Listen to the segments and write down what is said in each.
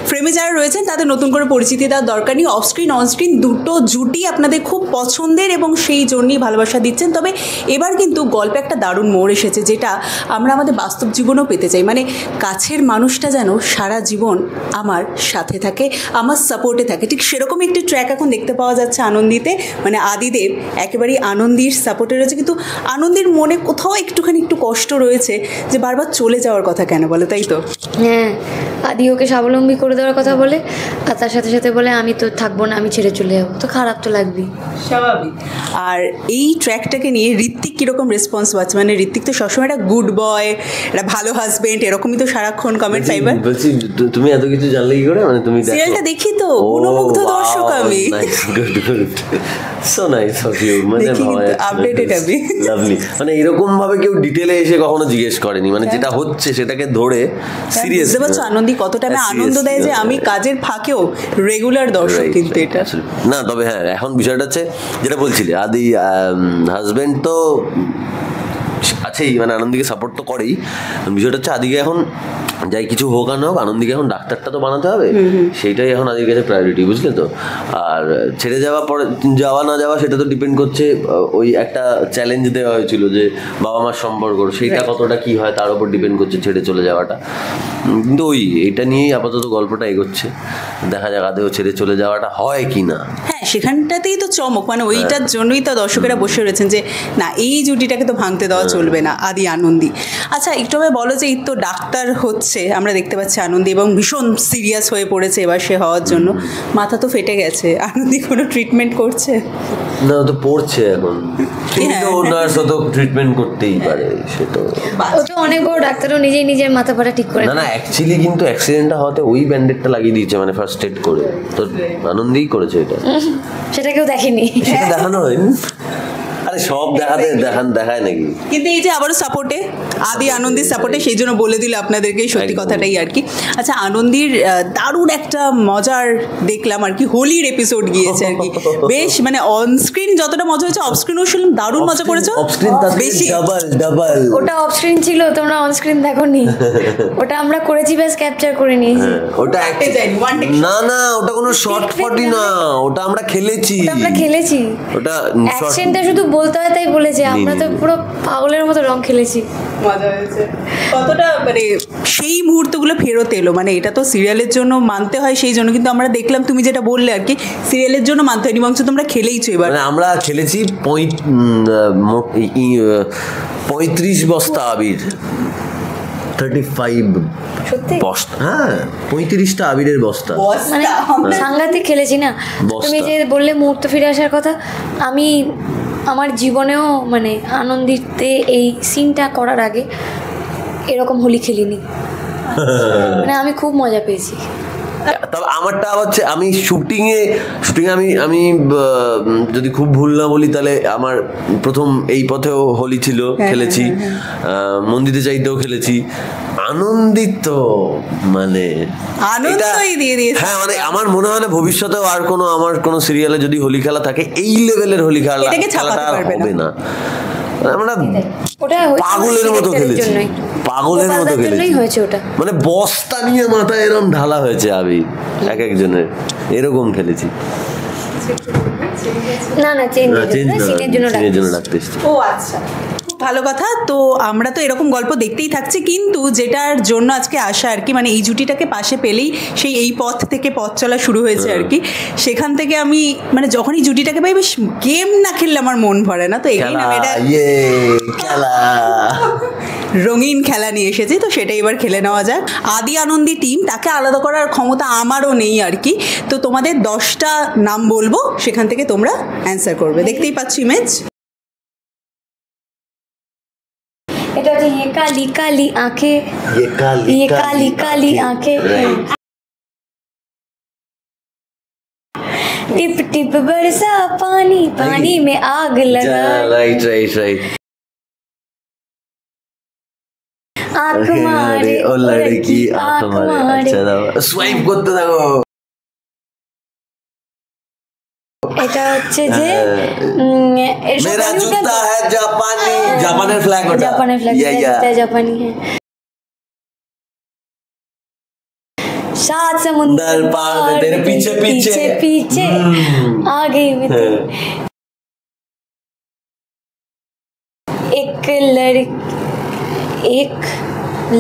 ফ্রেমে যারা রয়েছেন তাদের নতুন করে পরিচিতি দেওয়ার দরকার নেই। অফ স্ক্রিন অন স্ক্রিন দুটো জুটি আপনাদের খুব পছন্দের এবং সেই জন্যই ভালোবাসা দিচ্ছেন। তবে এবার কিন্তু গল্পে একটা দারুণ মোড় এসেছে, যেটা আমরা আমাদের বাস্তব জীবনেও পেতে চাই। মানে কাছের মানুষটা যেন সারা জীবন আমার সাথে থাকে, আমার সাপোর্টে থাকে। ঠিক সেরকমই একটি ট্র্যাক এখন দেখতে পাওয়া যাচ্ছে আনন্দীতে। মানে আদিদেব একেবারেই আনন্দীর সাপোর্টে রয়েছে, কিন্তু আনন্দীর মনে কোথাও একটুখানি একটু কষ্ট রয়েছে যে বারবার চলে যাওয়ার কথা কেন বলে, তাই তো? হ্যাঁ, আদি ওকে স্বাবলম্বী করে দেওয়ার কথা বলে, আর তার সাথে সাথে বলে আমি তো থাকবো না, আমি ছেড়ে চলে যাবো, তো খারাপ তো লাগবেই, স্বাভাবিক। আর এই ট্র্যাকটাকে নিয়ে ঋত্বিক কীরকম রেসপন্স পাচ্ছে? মানে ঋত্বিক তো সবসময় একটা গুড বয়, একটা ভালো হাজবেন্ড, এরকমই তো সারাক্ষণ কমেন্ট পাইবার। বলছি তুমি এত কিছু জানলে কি করে? মানে তুমি সিরিয়ালটা দেখি তো, গুণমুগ্ধ দর্শক আমি। সো নাইস অফ ইউ, মানে আপডেটেড আমি, লাভলি। মানে এরকম ভাবে কেউ ডিটেলে এসে কখনো জিজ্ঞেস করেনি, মানে যেটা হচ্ছে সেটাকে ধরে সিরিয়াস। বুঝতে পারছো আনন্দী কতটা আমি আনন্দ দেয় যে আমি কাজের ফাঁকেও রেগুলার দর্শক কিন্তু এটা না। তবে হ্যাঁ, এখন বিষয়টা হচ্ছে যেটা বলছিলে, আদি হাজবেন্ড তো আছেই, মানে আনন্দীকে সাপোর্ট তো করেই। বিষয়টা হচ্ছে আদিকে এখন যাই কিছু হোক আর না হোক, আনন্দীকে এখন ডাক্তারটা তো বানাতে হবে, সেইটাই এখন আদির কাছে প্রায়োরিটি, বুঝলে তো। আর ছেড়ে যাওয়া পরে যাওয়া না যাওয়া সেটা তো ডিপেন্ড করছে, ওই একটা চ্যালেঞ্জ দেওয়া হয়েছিল যে বাবা মার সম্পর্ক, সেইটা কতটা কি হয় তার উপর ডিপেন্ড করছে ছেড়ে চলে যাওয়াটা। কিন্তু এটা নিয়েই আপাতত গল্পটা এগোচ্ছে, দেখা যাক আদেও ছেড়ে চলে যাওয়াটা হয় কি না। হ্যাঁ, সেখানটাতেই তো চমক, মানে ওইটার জন্যই তো দর্শকেরা বসে রয়েছেন যে না, এই জুটিটাকে তো ভাঙতে দেওয়া চলবে না, আদি আনন্দী। আচ্ছা, একটু আমি বলো যে এই তো ডাক্তার হচ্ছে, আমরা দেখতে পাচ্ছি আনন্দী, এবং ভীষণ সিরিয়াস হয়ে পড়েছে এবার সে হওয়ার জন্য। মাথা তো ফেটে গেছে, আনন্দী কোনো ট্রিটমেন্ট করছে না? তো পড়ছে এখন, নার্স তো ট্রিটমেন্ট করতেই পারে, সেটা ও তো অনেক বড় ডাক্তারও নিজেই নিজের মাথা ফাটা ঠিক করে। না অ্যাকচুয়ালি কিন্তু অ্যাক্সিডেন্টটা হওয়াতে ওই ব্যান্ডেডটা লাগিয়ে দিয়েছে, মানে ফার্স্ট এড করে, তো আনন্দেই করেছে এটা। সেটা কেউ দেখেনি, সেটা দেখানো হয়নি। আরে সব দেখায় নাকি? কিন্তু এই যে আবারও সাপোর্টে, আদি আনন্দীর সাপোর্টে, সেই জন্য বলে দিলে আপনাদেরকে সত্যি কথাটাই আর কি। আচ্ছা, আনন্দীর দারুণ একটা মজার দেখলাম আর কি, হোলির এপিসোড গিয়েছে আর কি, বেশ মানে অন স্ক্রিন যতটা মজা হয়েছে অফ স্ক্রিনও শুনলাম দারুণ মজা করেছো। বেশি ডাবল ওটা অফ স্ক্রিন ছিল, তোমরা অন স্ক্রিন দেখোনি। ওটা আমরা করেছি, বেশ ক্যাপচার করে নিয়েছি। ওটা না ওটা কোনো শর্ট ফটি না, ওটা আমরা খেলেছি। ওটা অ্যাকশনটা শুধু বলতে হয় তাই বলেছে, আমরা তো পুরো পাগলের মতো রং খেলেছি। মজা হয়েছে কতটা, মানে সেই মুহূর্তগুলো ফেরত এলো। মানে এটা তো সিরিয়ালের জন্য মানতে হয়, সেই জন্য কিন্তু আমরা দেখলাম তুমি যেটা বললে আর কি, সিরিয়ালের জন্য মানতে হয়নি, বরঞ্চ তোমরা খেলেইছো এবার। মানে আমরা খেলেছি 35 বস্তা আবির, 35 বস্তা, হ্যাঁ 35টা আবিরের বস্তা, মানে সাংঘাতিক খেলেছি না। তুমি যে বললে মুহূর্ত ফিরে আসার কথা, আমি আমার জীবনেও মানে আনন্দিতে এই সিনটা করার আগে এরকম হোলি খেলিনি, মানে আমি খুব মজা পেয়েছি। তবে আমারটা হচ্ছে আমি শুটিংয়ে আমি যদি খুব ভুল না বলি তাহলে আমার প্রথম এই পথেও হোলি ছিল, খেলেছি, মন্দিরে চাইতেও খেলেছি। আনন্দিত মানে হ্যাঁ, মানে আমার মনে হয় না ভবিষ্যতেও আর আমার কোনো সিরিয়ালে যদি হোলি খেলা থাকে এই লেভেলের হোলি খেলাটা হবে না। আমরা পাগলের মতো খেলেছি, মানে বস্তা নিয়ে মাথায় এরকম ঢালা হয়েছে আবি এক একজনের, এরকম খেলেছি। সিনের জন্য ডাকতে এসেছি। ও আচ্ছা, ভালো কথা। তো আমরা তো এরকম গল্প দেখতেই থাকছি, কিন্তু যেটার জন্য আজকে আসা আর কি, মানে এই জুটিটাকে পাশে পেলেই সেই এই পথ থেকে পথ চলা শুরু হয়েছে আর কি। সেখান থেকে আমি মানে যখনই জুটিটাকে পাই, বেশ গেম না খেললে আমার মন ভরে না, তো এখানে আমি এটা রঙিন খেলা নিয়ে এসেছি, তো সেটাই এবার খেলে নেওয়া যাক। আদি আনন্দী টিম, তাকে আলাদা করার ক্ষমতা আমারও নেই আর কি। তো তোমাদের 10টা নাম বলবো, সেখান থেকে তোমরা অ্যান্সার করবে। দেখতেই পাচ্ছ ইমেজ, এটা হচ্ছে ये काली काली आंखें, ये काली काली आंखें, टिप टिप बरसा पानी, पानी में आग लगा, राइट आंख मारे ओ लड़की आंख मारे, अच्छा स्वाइप করতে থাকো। এটা হচ্ছে যে मेरा जूता है जापानी, জাপানের ফ্ল্যাগ, ওটা জাপানের ফ্ল্যাগ, জাপানি হ্যাঁ। सात समुंदर पार तेरे पीछे पीछे पीछे आ गई मैं एक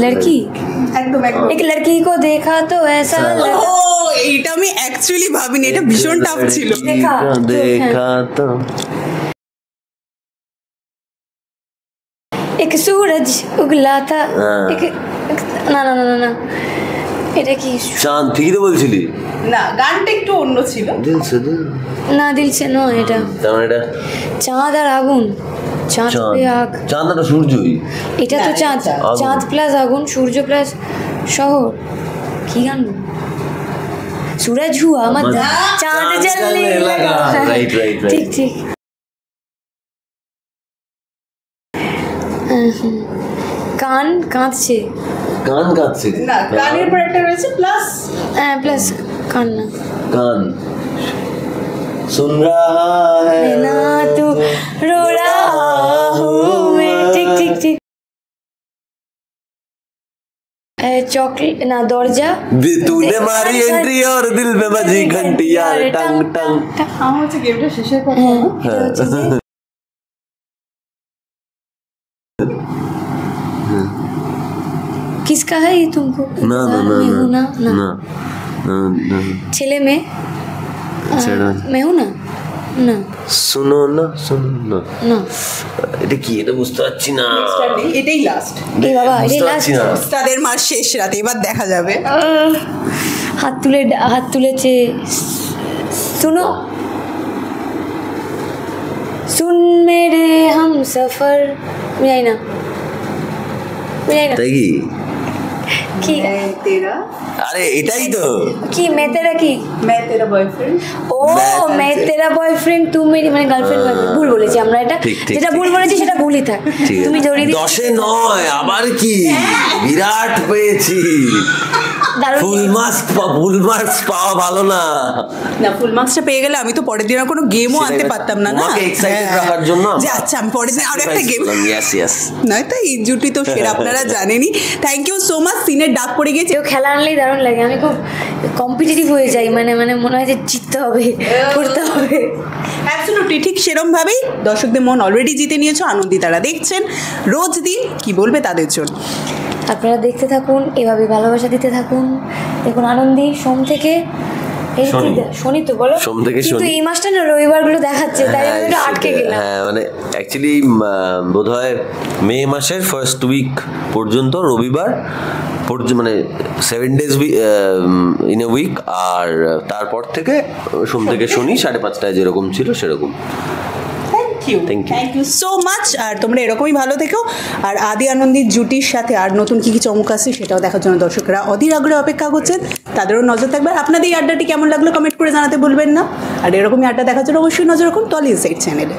लड़की একদম একদম एक लड़की को देखा तो ऐसा लगा ও এইটা আমি অ্যাকচুয়ালি ভাবিনি, এটা ভীষণ টাফ ছিল। দেখা তো एक सूरज उगला था एक না না না না না এটা কি চাঁদ, ঠিকই তো বলছিলি। না, গানটা একটু অন্য ছিল। দিল সে দিল, না দিল সে নয় এটা তার মানে এটা চাঁদ আর আগুন চাঁদ চাঁদ, पे आग চাঁদ না সূর্যই। এটা তো না, চাঁদ এটা আগুন। চাঁদ প্লাস আগুন সূর্য প্লাস শহর কি গান सूरज हुआ मध्य चांद जलने लगा রাইট রাইট ঠিক ঠিক কান কাঁদছে কান কাঁদছে না, গানের পর একটা রয়েছে প্লাস হ্যাঁ প্লাস কান না কান सुन रहा है ना तू रो रहा हूँ मैं ठीक ठीक ठीक चॉकलेट ना दौड़जा तूने मारी एंट्री और दिल में बजी घंटी यार टंग टंग। আমার হচ্ছে গেমটা শেষের কথা। किसका है ये तुमको ना ना ना मैं हूँ ना ना ना ना छेले में ছেড়ে मैं हूँ ना না শুনো না শুনো না, না এটা কি, এটা বুঝতে পারছি না। এটাই লাস্ট, এই বাবা বুঝতে এটাই পারছি লাস্ট না। তাদের মার শেষ রাতে, এবার দেখা যাবে। হাত তুলেছে শুনো सुन मेरे हम सफर যাই না তাই কি? কি তেরা আরে এটাই তো। কি मैं तेरा কি मैं तेरा बॉयफ्रेंड, ও मैं तेरा বয়ফ্রেন্ড তুই মেরি মানে গার্লফ্রেন্ড ভুল বলেছি আমরা, এটা ঠিক, ঠিক, যেটা ঠিক। ভুল বলেছি সেটা ভুলই থাক, ঠিক তুমি আছে, জড়িয়ে দিচ্ছ 10-এ 9 আবার কি বিরাট পেয়েছি। দারুণ ফুল মার্কস পাওয়া ভালো না। না ফুল মার্কসটা পেয়ে গেলে আমি তো পরের দিন আর কোনো গেমও আনতে পারতাম না। না তোমাকে এক্সাইটেড হ্যাঁ। রাখার জন্য যে আচ্ছা আমি পরের দিন আরো একটা গেম, ইয়েস ইয়েস নয় তো এই জুটি তো সেরা, আপনারা জানেনই। Thank you so much. সিনের ডাক পড়ে গেছে, কেউ খেলা আনলেই দারুণ লাগে, আমি খুব কম্পিটিটিভ হয়ে যাই, মানে মনে হয় যে জিততে হবে করতে হবে। অ্যাবসলিউটলি ঠিক সেরম ভাবেই দর্শকদের মন অলরেডি জিতে নিয়েছো, আনন্দিতারা দেখছেন রোজ দিন, কি বলবে তাদের জন্য। আপনারা দেখতে থাকুন, এভাবে ভালোবাসা দিতে থাকুন। দেখুন আনন্দী সোম থেকে এই শনি। শনি তো বলো সোম থেকে কিন্তু শনি। এই মাসটা না রবিবারগুলো দেখাচ্ছে, তাই আমি একটু আটকে গেলাম। হ্যাঁ মানে অ্যাকচুয়ালি বোধহয় মে মাসের ফার্স্ট উইক পর্যন্ত রবিবার মানে 7 days ইন এ উইক, আর তারপর থেকে সোম থেকে শনি 5:30 যেরকম ছিল সেরকম। Thank you so much. আর তোমরা এরকমই ভালো থেকো, আর আদি আনন্দির জুটির সাথে আর নতুন কী কী চমক আছে সেটাও দেখার জন্য দর্শকরা অধীর আগ্রহে অপেক্ষা করছেন, তাদেরও নজর থাকবে। আর আপনাদের এই আড্ডাটি কেমন লাগলো কমেন্ট করে জানাতে ভুলবেন না, আর এরকমই আড্ডা দেখার জন্য অবশ্যই নজর রাখুন টলি ইনসাইড চ্যানেলে।